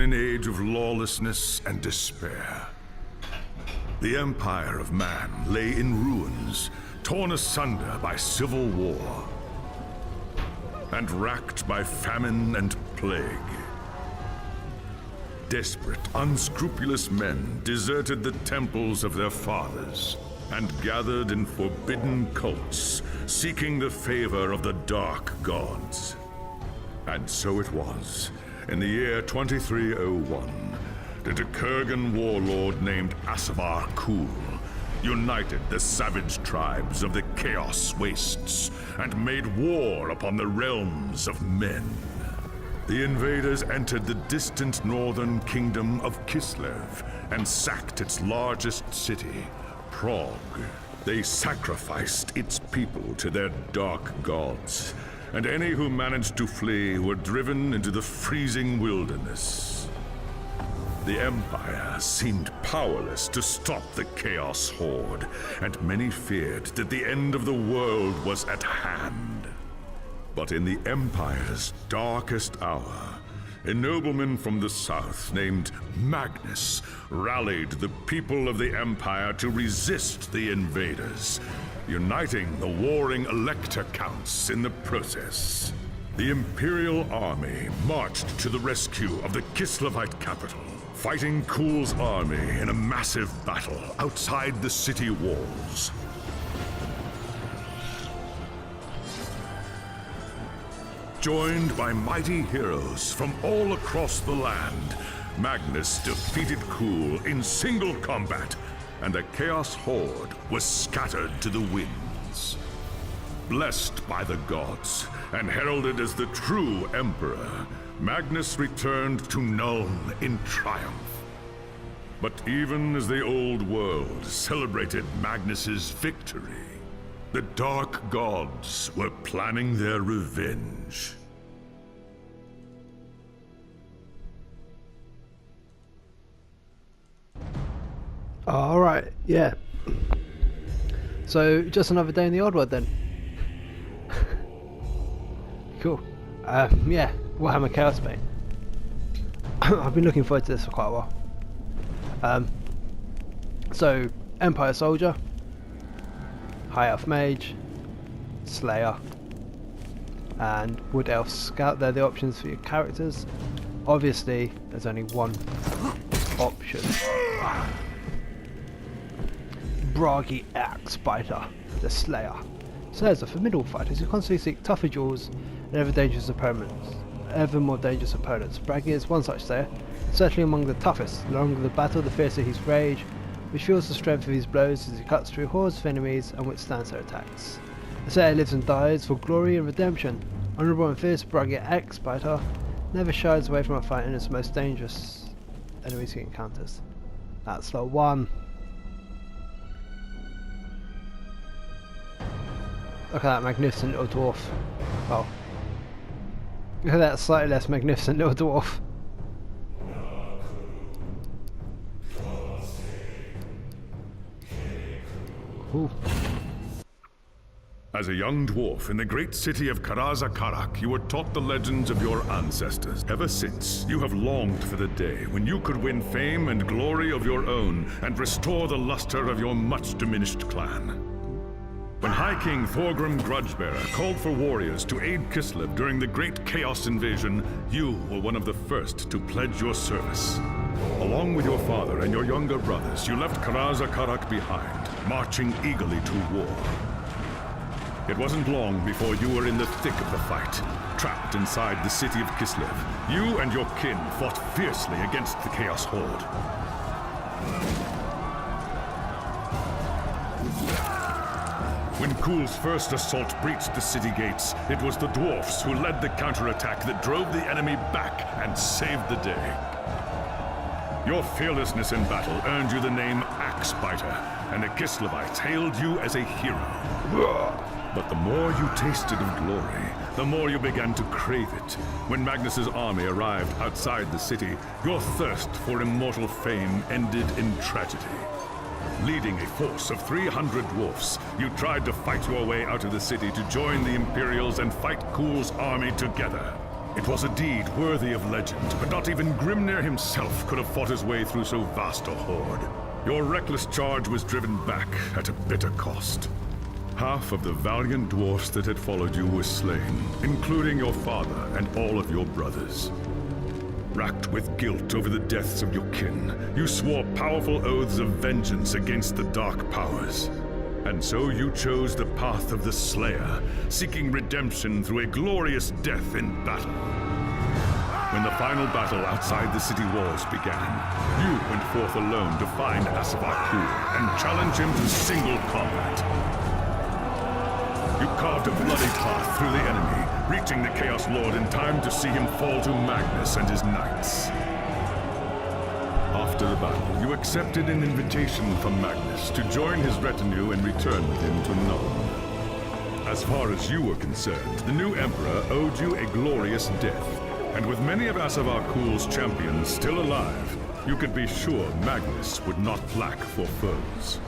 in an age of lawlessness and despair. The empire of man lay in ruins, torn asunder by civil war, and racked by famine and plague. Desperate, unscrupulous men deserted the temples of their fathers and gathered in forbidden cults, seeking the favor of the dark gods. And so it was, in the year 2301, that a Kurgan warlord named Asavar Kul united the savage tribes of the Chaos Wastes and made war upon the realms of men. The invaders entered the distant northern kingdom of Kislev and sacked its largest city, Prague. They sacrificed its people to their dark gods, and any who managed to flee were driven into the freezing wilderness. The Empire seemed powerless to stop the Chaos Horde, and many feared that the end of the world was at hand. But in the Empire's darkest hour, a nobleman from the south named Magnus rallied the people of the Empire to resist the invaders, uniting the warring Elector Counts in the process. The Imperial Army marched to the rescue of the Kislevite capital, fighting Kul's army in a massive battle outside the city walls. Joined by mighty heroes from all across the land, Magnus defeated Kul in single combat, and the Chaos Horde was scattered to the winds. Blessed by the gods and heralded as the true Emperor, Magnus returned to Nuln in triumph. But even as the old world celebrated Magnus's victory, the Dark Gods were planning their revenge. Alright, yeah. So, just another day in the odd world then. Cool. Yeah, Warhammer Chaosbane. I've been looking forward to this for quite a while. So, Empire Soldier, High Elf Mage, Slayer, and Wood Elf Scout. They're the options for your characters. Obviously, there's only one option. Bragi Axe Biter, the Slayer. Slayers are formidable fighters who constantly seek tougher duels and ever more dangerous opponents. Bragi is one such Slayer, certainly among the toughest. The longer the battle, the fiercer his rage, which fuels the strength of his blows as he cuts through hordes of enemies and withstands their attacks. The Slayer lives and dies for glory and redemption. Honourable and fierce Bragi Axe Biter never shies away from a fight in its most dangerous enemies he encounters. That's the one. Look at that magnificent little dwarf. Oh. Look at that slightly less magnificent little dwarf. Ooh. As a young dwarf in the great city of Karazakarak, you were taught the legends of your ancestors. Ever since, you have longed for the day when you could win fame and glory of your own and restore the luster of your much diminished clan. When High King Thorgrim Grudgebearer called for warriors to aid Kislev during the Great Chaos Invasion, you were one of the first to pledge your service. Along with your father and your younger brothers, you left Karazakarak behind, marching eagerly to war. It wasn't long before you were in the thick of the fight, trapped inside the city of Kislev. You and your kin fought fiercely against the Chaos Horde. When Kul's first assault breached the city gates, it was the dwarfs who led the counterattack that drove the enemy back and saved the day. Your fearlessness in battle earned you the name Axe Biter, and the Kislevites hailed you as a hero. But the more you tasted of glory, the more you began to crave it. When Magnus's army arrived outside the city, your thirst for immortal fame ended in tragedy. Leading a force of 300 dwarfs, you tried to fight your way out of the city to join the Imperials and fight Kul's army together. It was a deed worthy of legend, but not even Grimnir himself could have fought his way through so vast a horde. Your reckless charge was driven back at a bitter cost. Half of the valiant dwarfs that had followed you were slain, including your father and all of your brothers. Racked with guilt over the deaths of your kin, you swore powerful oaths of vengeance against the dark powers. And so you chose the path of the Slayer, seeking redemption through a glorious death in battle. When the final battle outside the city walls began, you went forth alone to find Asavakur and challenge him to single combat. You carved a bloody path through the enemy, reaching the Chaos Lord in time to see him fall to Magnus and his knights. After the battle, you accepted an invitation from Magnus to join his retinue and return with him to Nuln. As far as you were concerned, the new Emperor owed you a glorious death, and with many of Asavakur's champions still alive, you could be sure Magnus would not lack for foes.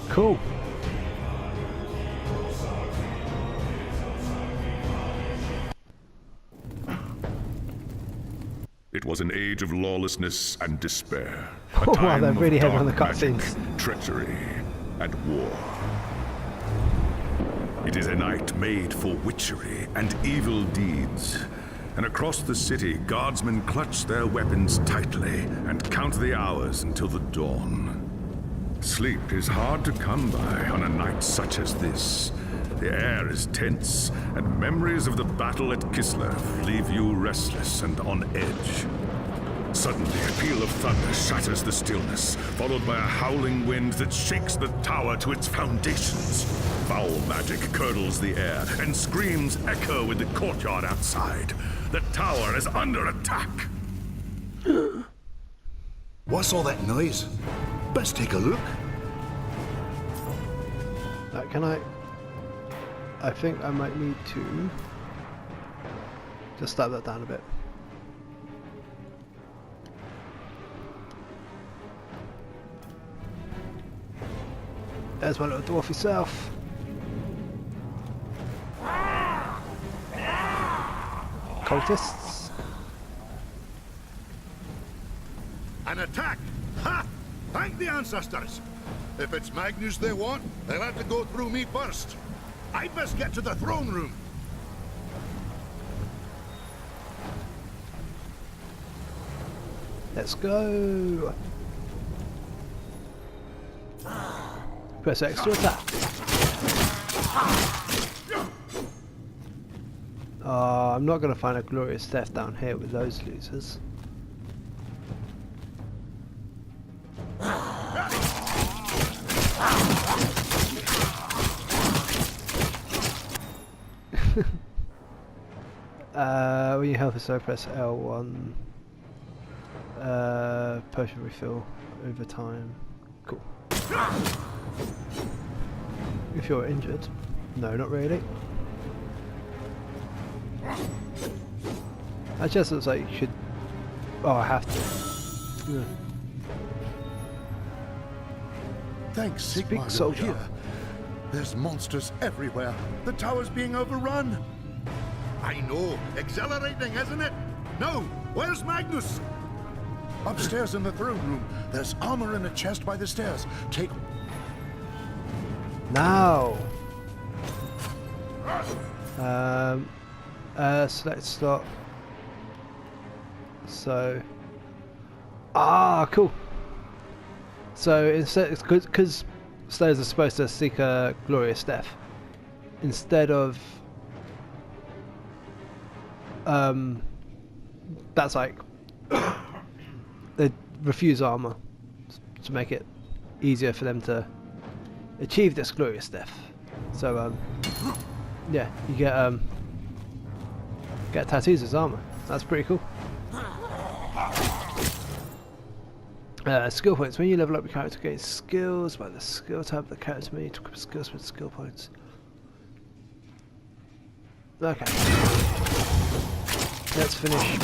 Cool. It was an age of lawlessness and despair. Oh, wow, they're of really heavy on the dark magic, cutscenes. treachery, and war. It is a night made for witchery and evil deeds. And across the city, guardsmen clutch their weapons tightly and count the hours until the dawn. Sleep is hard to come by on a night such as this. The air is tense, and memories of the battle at Kislev leave you restless and on edge. Suddenly, a peal of thunder shatters the stillness, followed by a howling wind that shakes the tower to its foundations. Foul magic curdles the air, and screams echo in the courtyard outside. The tower is under attack. What's all that noise? Best take a look. Can I think I might need to just step that down a bit. There's my little dwarfy self. Cultists. An attack! Ha! Thank the ancestors! If it's Magnus they want, they'll have to go through me first. I best get to the throne room. Let's go. Press X to attack. I'm not going to find a glorious death down here with those losers. When you health is so, press L1. Potion refill over time. Cool. If you're injured. No, not really. That just looks like you should... Oh, I have to. Yeah. Thanks, Speak, Sigmar, soldier. you're here. There's monsters everywhere. The tower's being overrun. I know. Exhilarating, isn't it? No. Where's Magnus? Upstairs in the throne room. There's armor in a chest by the stairs. Take... Now. Select slot. So. Cool. So instead, because Slayers are supposed to seek a glorious death, instead of that's like they refuse armor to make it easier for them to achieve this glorious death. So yeah, you get tattoos as armor. That's pretty cool. Skill points. When you level up your character, gain skills by the skill tab of the character menu to equip skills with skill points. Okay. Let's finish.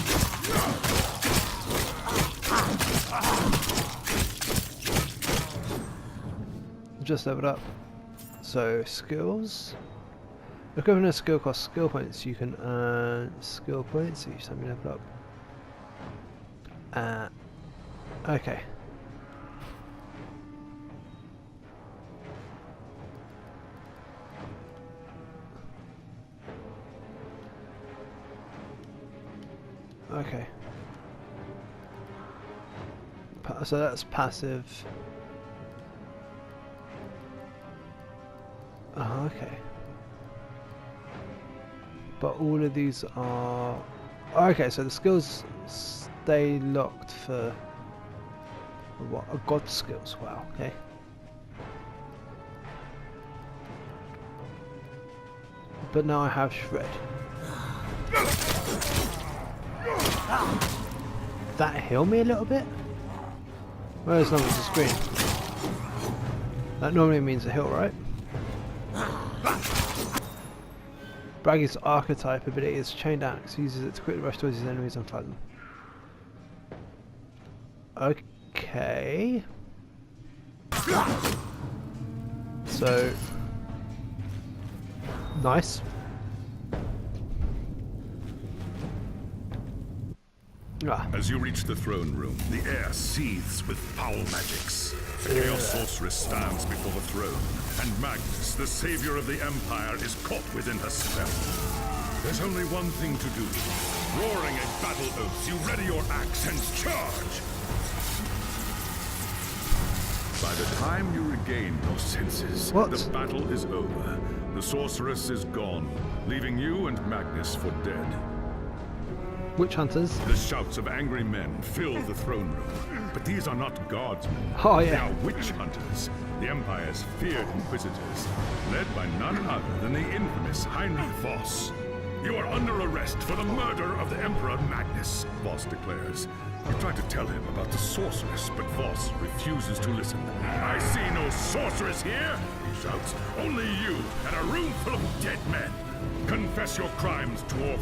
Just leveled up. So skills. Equivalent of skill cost skill points. You can earn skill points each time you level up. Okay. Okay. So that's passive. Oh, okay. But all of these are... Okay, so the skills stay locked for... What? A god skills. Wow, okay. But now I have Shred. That heal me a little bit? Well, as long as it's green. That normally means a heal, right? Braggy's archetype ability is Chained Axe. He uses it to quickly rush towards his enemies and fight them. Okay. So... Nice. As you reach the throne room, the air seethes with foul magics. The Chaos Sorceress stands before the throne, and Magnus, the savior of the Empire, is caught within her spell. There's only one thing to do. Roaring a battle oath, you ready your axe and charge! By the time you regain your senses, the battle is over. The sorceress is gone, leaving you and Magnus for dead. Witch hunters? The shouts of angry men fill the throne room. But these are not guardsmen. Oh, yeah. They are witch hunters, the Empire's feared inquisitors, led by none other than the infamous Heinrich Voss. You are under arrest for the murder of the Emperor Magnus, Voss declares. You try to tell him about the sorceress, but Voss refuses to listen. I see no sorceress here, he shouts. Only you and a room full of dead men. Confess your crimes, dwarf.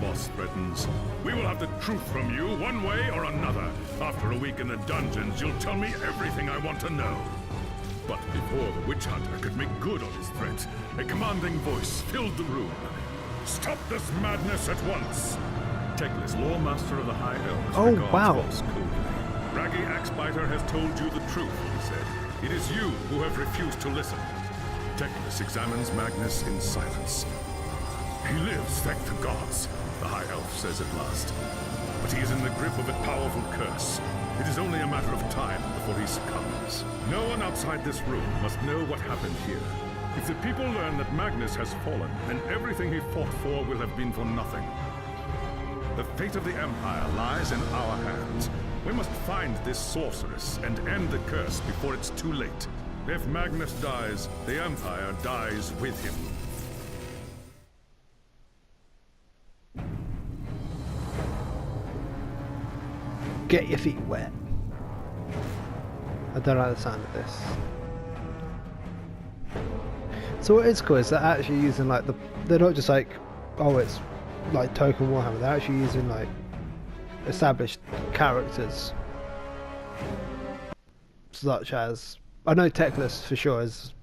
Voss threatens. We will have the truth from you one way or another. After a week in the dungeons, you'll tell me everything I want to know. But before the witch hunter could make good on his threat, a commanding voice filled the room. Stop this madness at once! Teclis, Lawmaster of the High Elves, regards Voss coolly. Braggy Axebiter has told you the truth, he said. It is you who have refused to listen. Teclis examines Magnus in silence. He lives, thank the gods, the High Elf says at last. But he is in the grip of a powerful curse. It is only a matter of time before he succumbs. No one outside this room must know what happened here. If the people learn that Magnus has fallen, then everything he fought for will have been for nothing. The fate of the Empire lies in our hands. We must find this sorceress and end the curse before it's too late. If Magnus dies, the Empire dies with him. Get your feet wet. I don't like the sound of this. So what is cool is they're actually using like they're not just like, oh it's like token Warhammer, they're actually using like established characters. Such as, I know Teclis for sure is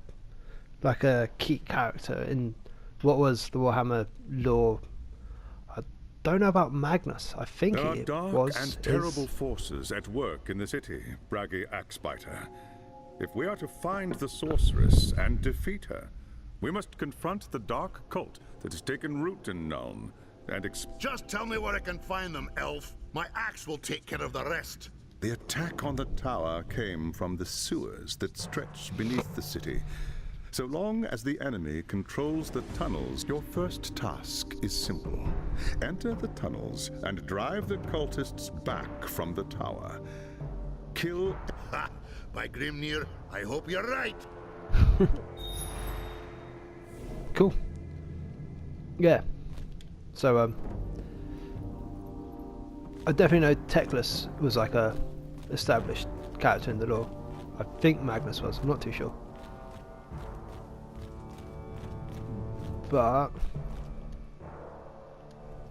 like a key character in what was the Warhammer lore. I don't know about Magnus. I think there it are dark was and terrible forces at work in the city, Braggy Axebiter. If we are to find the sorceress and defeat her, we must confront the dark cult that has taken root in Nuln and just tell me where I can find them, elf. My axe will take care of the rest. The attack on the tower came from the sewers that stretch beneath the city. So long as the enemy controls the tunnels, your first task is simple. Enter the tunnels and drive the cultists back from the tower. Kill... Ha! By Grimnir, I hope you're right. Cool. Yeah. So, I definitely know Teclis was like a established character in the lore. I think Magnus was, I'm not too sure. But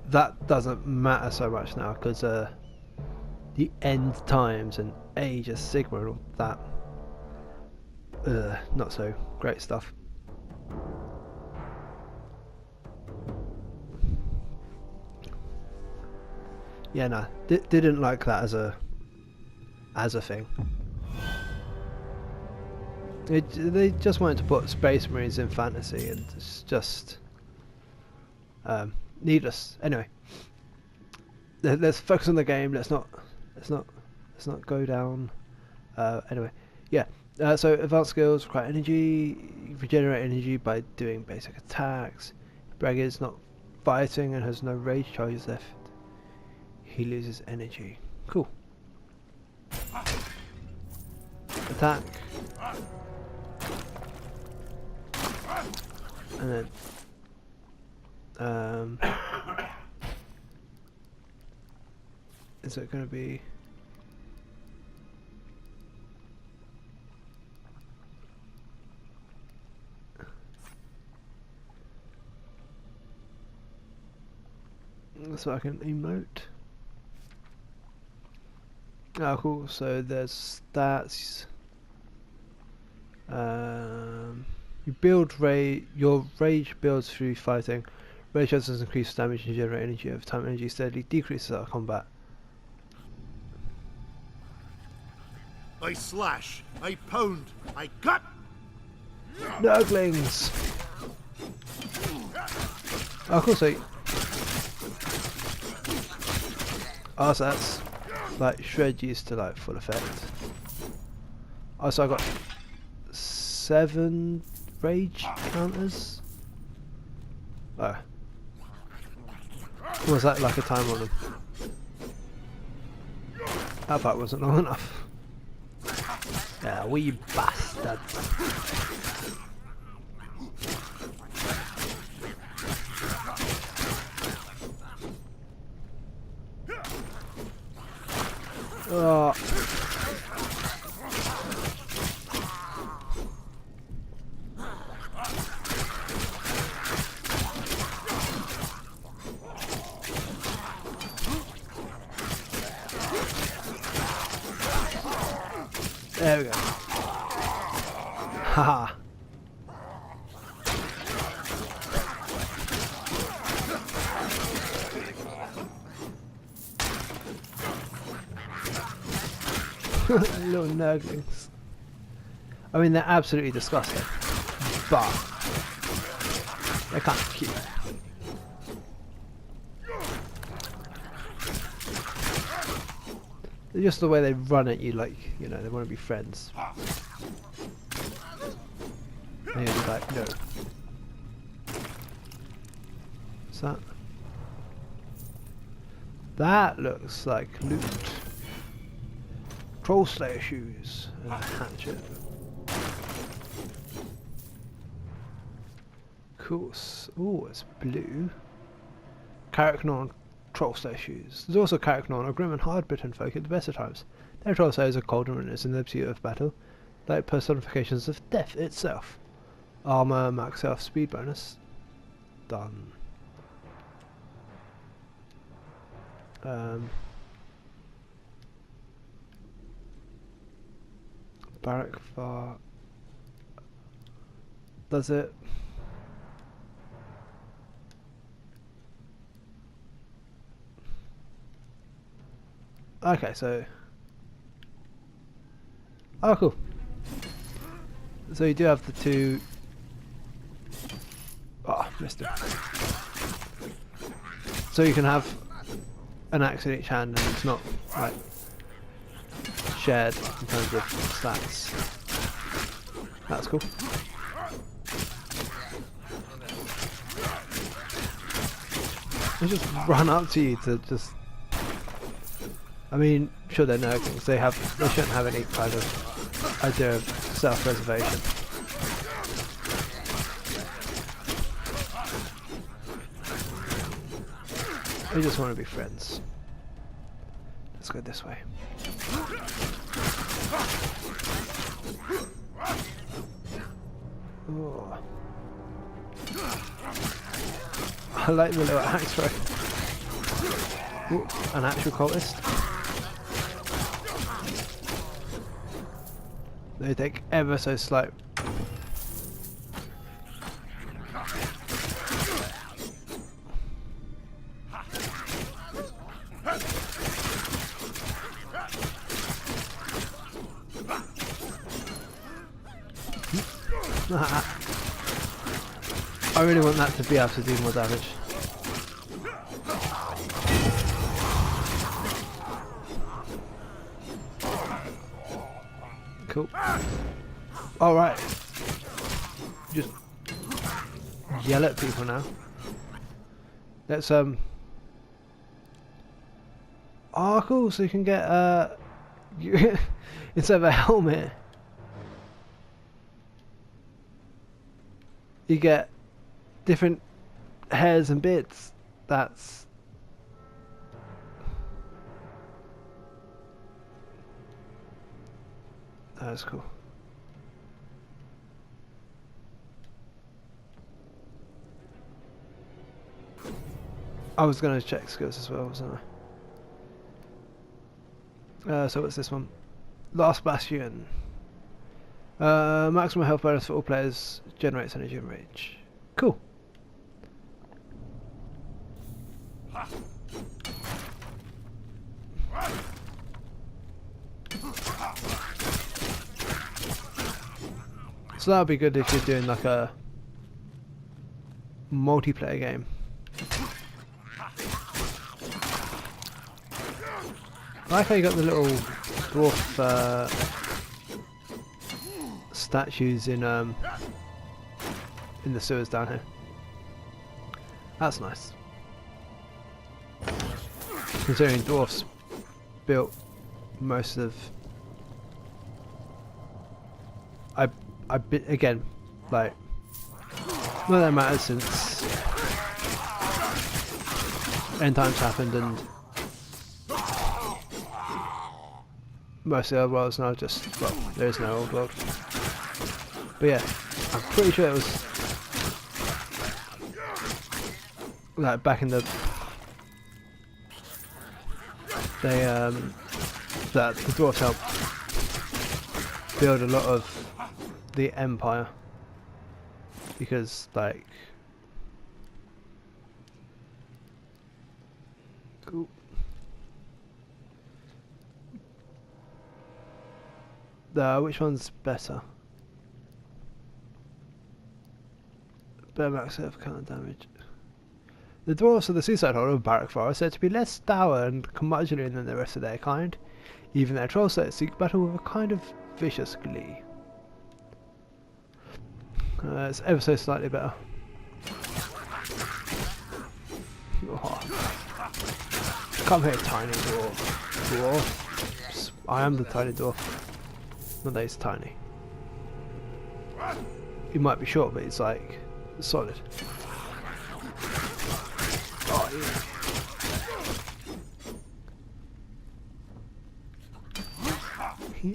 that doesn't matter so much now because the end times and Age of Sigmar and all that, not so great stuff. Yeah, no, didn't like that as a thing. They just wanted to put Space Marines in fantasy, and it's just needless. Anyway, let's focus on the game. Let's not go down. Anyway, yeah. So advanced skills require energy. You regenerate energy by doing basic attacks. Bragg is not fighting and has no rage charges left. He loses energy. Cool. Attack. And then is it going to be so I can emote? Oh, cool. So there's stats. You build rage. Your rage builds through fighting. Rage does increase damage and generate energy over time. Energy steadily decreases out of combat. I slash, I pound, I cut. Nurglings. Oh, cool. So, oh, so that's like shred used to like full effect. Oh, so I got 7 rage counters. Oh. Was that like a time on them? That part wasn't long enough. Yeah, we bastards. Oh. There we go. Haha. Little nurglings. I mean, they're absolutely disgusting, but they're kind of cute. Just the way they run at you, like, you know, they want to be friends. And you're like, no. What's that? That looks like loot. Troll Slayer shoes and a hatchet. Cool. Ooh, it's blue. Carricknon Troll Slayer shoes. There's also Carricknon, a grim and hard-bitten folk at the best of times. Their Troll Slayers are cold and relentless in the pursuit of battle, like personifications of death itself. Armor, max health, speed bonus. Done. Barrack Far. Does it? Okay, so. Oh, cool. So you do have the two. Oh, missed it. So you can have an axe in each hand, and it's not like shared in terms of stats. That's cool. They just run up to you to just. I mean, sure they're nurglings. They shouldn't have any kind of idea of self-preservation. They just want to be friends. Let's go this way. Oh. I like the little axe throw. Ooh, an actual cultist. They take ever so slight. I really want that to be able to do more damage. Cool. Alright. Just yell at people now. Let's oh cool, so you can get instead of a helmet you get different hairs and bits. That's cool. I was gonna check skills as well, wasn't I? So what's this one? Last Bastion. Maximum health bonus for all players, generates energy and rage. Cool. So that would be good if you're doing like a multiplayer game. I like how you got the little dwarf statues in the sewers down here. That's nice. Considering dwarfs built most of again, like, not that matters since end times happened and most of the old worlds now just, well, there is no old world. But yeah, I'm pretty sure it was like back in the that the dwarves helped build a lot of the empire, because like cool. Which one's better? Better max of counter damage. The dwarves of the seaside hall of Barrack Forest are said to be less dour and curmudgeonly than the rest of their kind. Even their troll sets seek battle with a kind of vicious glee. It's ever so slightly better. Oh. Come here, tiny dwarf. I am the tiny dwarf. Not that he's tiny. He might be short, but he's like solid. Oh, yeah.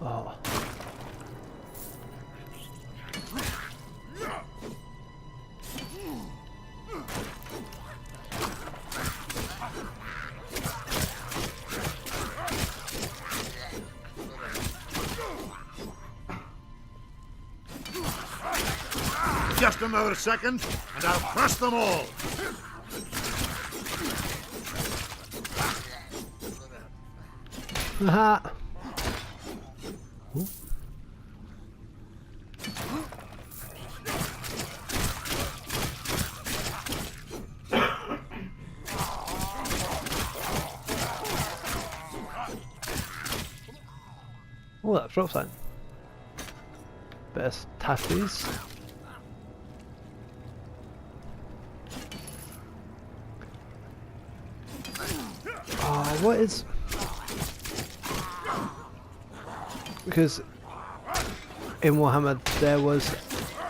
Oh. Just another second, and I'll crush them all. Haha. Oh, that drop sign. Best tattoos. Oh, what is? Because in Warhammer there was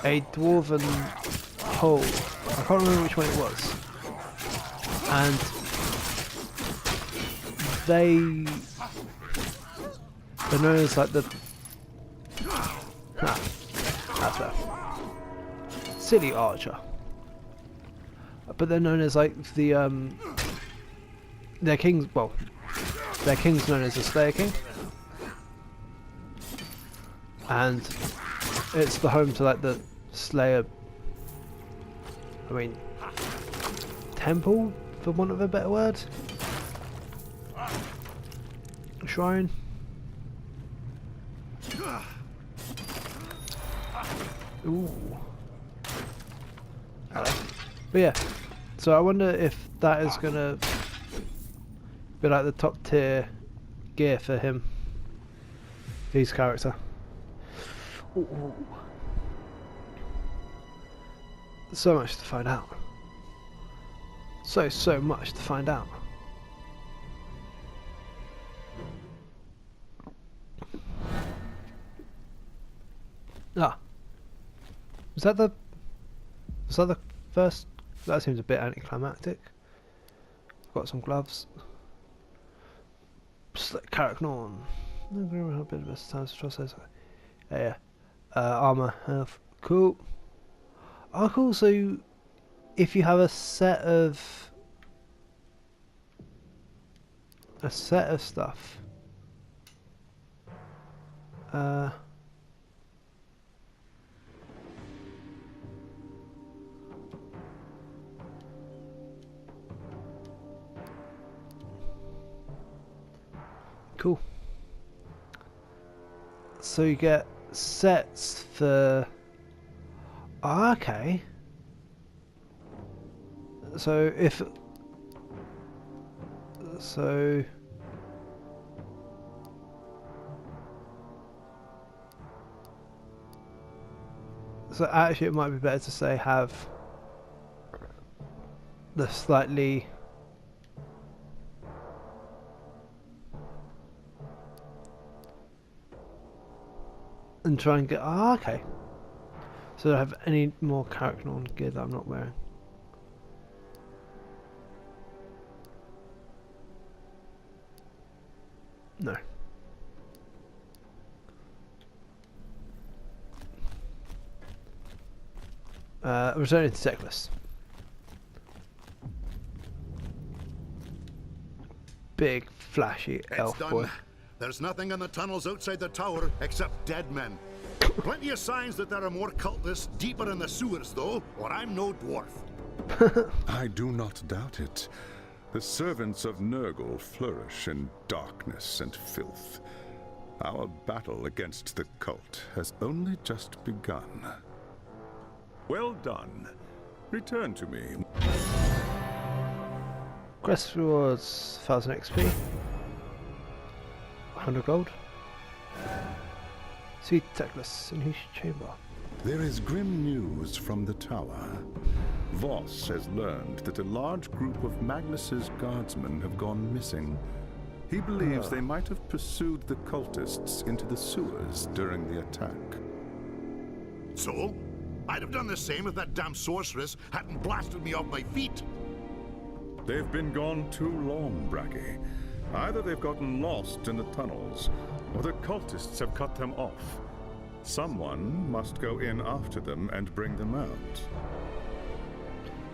a dwarven hole. I can't remember which one it was, and they're known as like the. That's silly archer. But they're known as like the their kings. Well, their king's known as the Slayer King, and it's the home to like the Slayer. I mean, temple, for want of a better word. Shrine. Ooh. But yeah, so I wonder if that is gonna be like the top tier gear for him, his character. Ooh. So much to find out. So much to find out. Ah. Was that the first? That seems a bit anticlimactic. Got some gloves. Slick Carricknorn. Yeah. Armor, health. Cool. Oh, cool. So, if you have a set of stuff. Cool. So you get sets for... Oh, okay. So if... So... So actually it might be better to say have the slightly... And try and get... Oh, okay. So do I have any more character on gear that I'm not wearing? No. Returning to Teclis. Big, flashy elf boy. There's nothing in the tunnels outside the tower except dead men. Plenty of signs that there are more cultists deeper in the sewers, though, or I'm no dwarf. I do not doubt it. The servants of Nurgle flourish in darkness and filth. Our battle against the cult has only just begun. Well done. Return to me. Quest rewards 1000 XP. 100 gold. See Teclis in his chamber. There is grim news from the tower. Voss has learned that a large group of Magnus's guardsmen have gone missing. He believes they might have pursued the cultists into the sewers during the attack. So? I'd have done the same if that damn sorceress hadn't blasted me off my feet. They've been gone too long, Brachy. Either they've gotten lost in the tunnels, or the cultists have cut them off. Someone must go in after them and bring them out.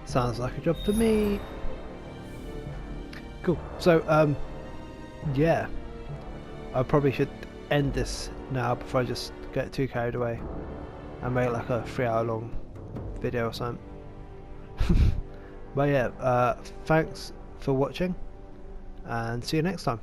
Sounds like a job for me. Cool. So, yeah. I probably should end this now before I just get too carried away and make like a 3-hour long video or something. But yeah, thanks for watching and see you next time.